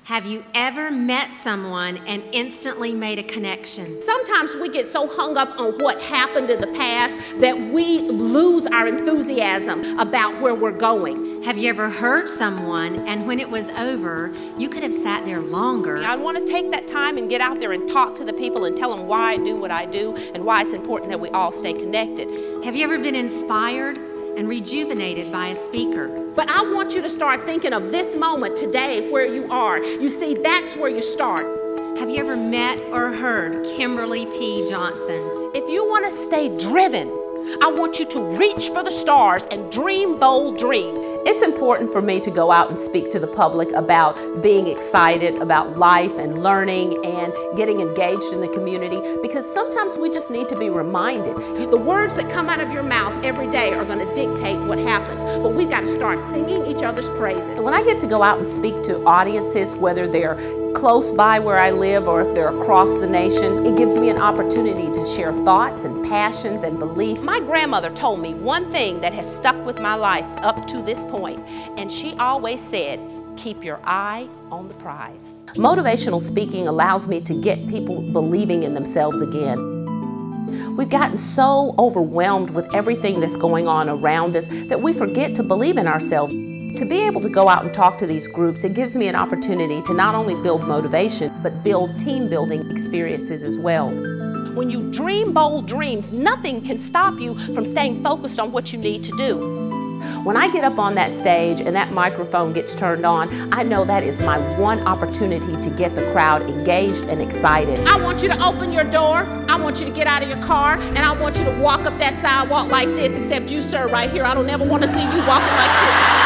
Have you ever met someone and instantly made a connection? Sometimes we get so hung up on what happened in the past that we lose our enthusiasm about where we're going. Have you ever hurt someone and when it was over, you could have sat there longer? I want to take that time and get out there and talk to the people and tell them why I do what I do and why it's important that we all stay connected. Have you ever been inspired and rejuvenated by a speaker? But I want you to start thinking of this moment today where you are. You see, that's where you start. Have you ever met or heard Kimberly P. Johnson? If you want to stay driven, I want you to reach for the stars and dream bold dreams. It's important for me to go out and speak to the public about being excited about life and learning and getting engaged in the community, because sometimes we just need to be reminded. The words that come out of your mouth every day are going to dictate what happens, but we've got to start singing each other's praises. When I get to go out and speak to audiences, whether they're close by where I live or if they're across the nation, it gives me an opportunity to share thoughts and passions and beliefs. My grandmother told me one thing that has stuck with my life up to this point, and she always said, keep your eye on the prize. Motivational speaking allows me to get people believing in themselves again. We've gotten so overwhelmed with everything that's going on around us that we forget to believe in ourselves. To be able to go out and talk to these groups, it gives me an opportunity to not only build motivation, but build team building experiences as well. When you dream bold dreams, nothing can stop you from staying focused on what you need to do. When I get up on that stage and that microphone gets turned on, I know that is my one opportunity to get the crowd engaged and excited. I want you to open your door, I want you to get out of your car, and I want you to walk up that sidewalk like this, except you, sir, right here. I don't ever want to see you walking like this.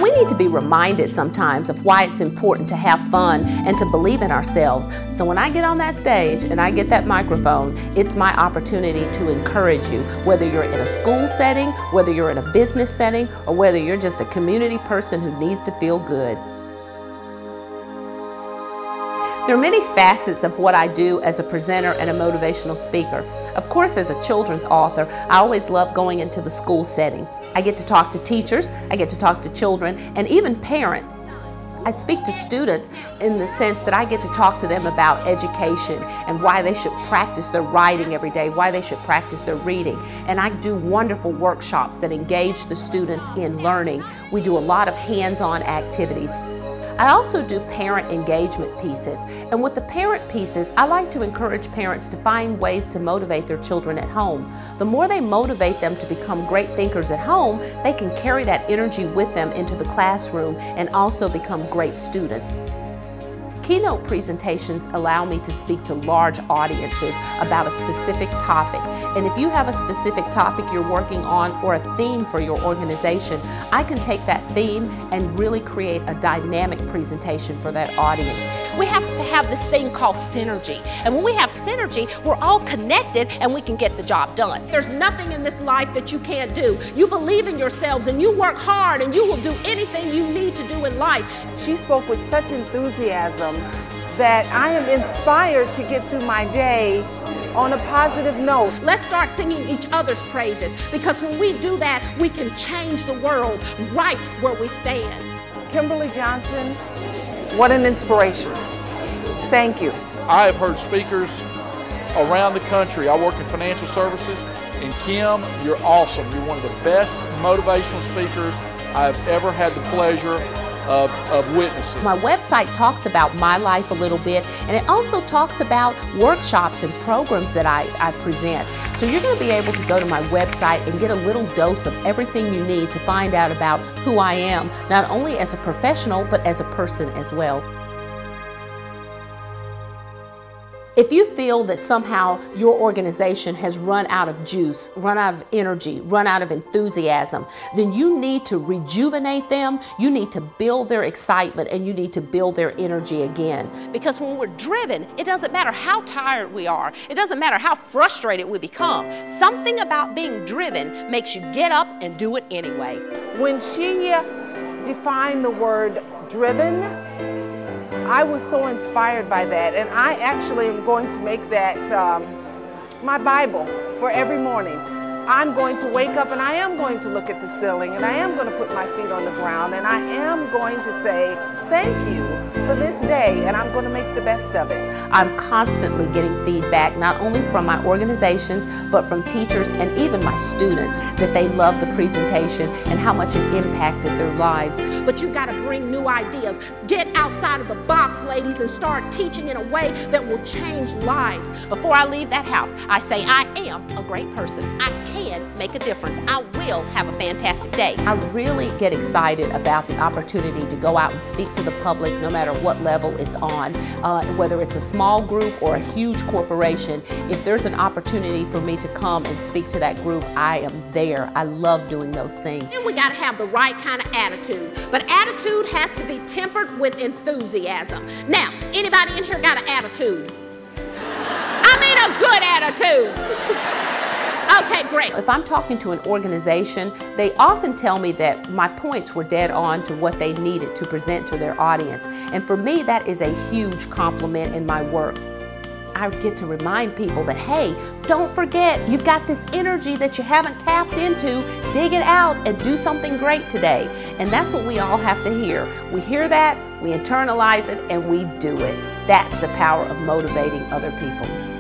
We need to be reminded sometimes of why it's important to have fun and to believe in ourselves. So when I get on that stage and I get that microphone, it's my opportunity to encourage you, whether you're in a school setting, whether you're in a business setting, or whether you're just a community person who needs to feel good. There are many facets of what I do as a presenter and a motivational speaker. Of course, as a children's author, I always love going into the school setting. I get to talk to teachers, I get to talk to children, and even parents. I speak to students in the sense that I get to talk to them about education and why they should practice their writing every day, why they should practice their reading. And I do wonderful workshops that engage the students in learning. We do a lot of hands-on activities. I also do parent engagement pieces, and with the parent pieces, I like to encourage parents to find ways to motivate their children at home. The more they motivate them to become great thinkers at home, they can carry that energy with them into the classroom and also become great students. Keynote presentations allow me to speak to large audiences about a specific topic. And if you have a specific topic you're working on or a theme for your organization, I can take that theme and really create a dynamic presentation for that audience. We have to have this thing called synergy. And when we have synergy, we're all connected and we can get the job done. There's nothing in this life that you can't do. You believe in yourselves and you work hard and you will do anything you need to do in life. She spoke with such enthusiasm that I am inspired to get through my day on a positive note. Let's start singing each other's praises, because when we do that, we can change the world right where we stand. Kimberly Johnson, what an inspiration. Thank you. I have heard speakers around the country. I work in financial services, and Kim, you're awesome. You're one of the best motivational speakers I've ever had the pleasure of witnessing. My website talks about my life a little bit, and it also talks about workshops and programs that I present. So you're going to be able to go to my website and get a little dose of everything you need to find out about who I am, not only as a professional, but as a person as well. If you feel that somehow your organization has run out of juice, run out of energy, run out of enthusiasm, then you need to rejuvenate them, you need to build their excitement, and you need to build their energy again. Because when we're driven, it doesn't matter how tired we are, it doesn't matter how frustrated we become. Something about being driven makes you get up and do it anyway. When she defined the word driven, I was so inspired by that, and I actually am going to make that my Bible for every morning. I'm going to wake up and I am going to look at the ceiling and I am going to put my feet on the ground and I am going to say, thank you for this day, and I'm going to make the best of it. I'm constantly getting feedback, not only from my organizations, but from teachers and even my students, that they love the presentation and how much it impacted their lives. But you've got to bring new ideas. Get outside of the box, ladies, and start teaching in a way that will change lives. Before I leave that house, I say I am a great person. I can make a difference. I will have a fantastic day. I really get excited about the opportunity to go out and speak to the public, no matter what level it's on, whether it's a small group or a huge corporation. If there's an opportunity for me to come and speak to that group, I am there. I love doing those things. And we got to have the right kind of attitude, but attitude has to be tempered with enthusiasm. Now, anybody in here got an attitude? I mean a good attitude. Okay, great. If I'm talking to an organization, they often tell me that my points were dead on to what they needed to present to their audience. And for me, that is a huge compliment in my work. I get to remind people that, hey, don't forget, you've got this energy that you haven't tapped into. Dig it out and do something great today. And that's what we all have to hear. We hear that, we internalize it, and we do it. That's the power of motivating other people.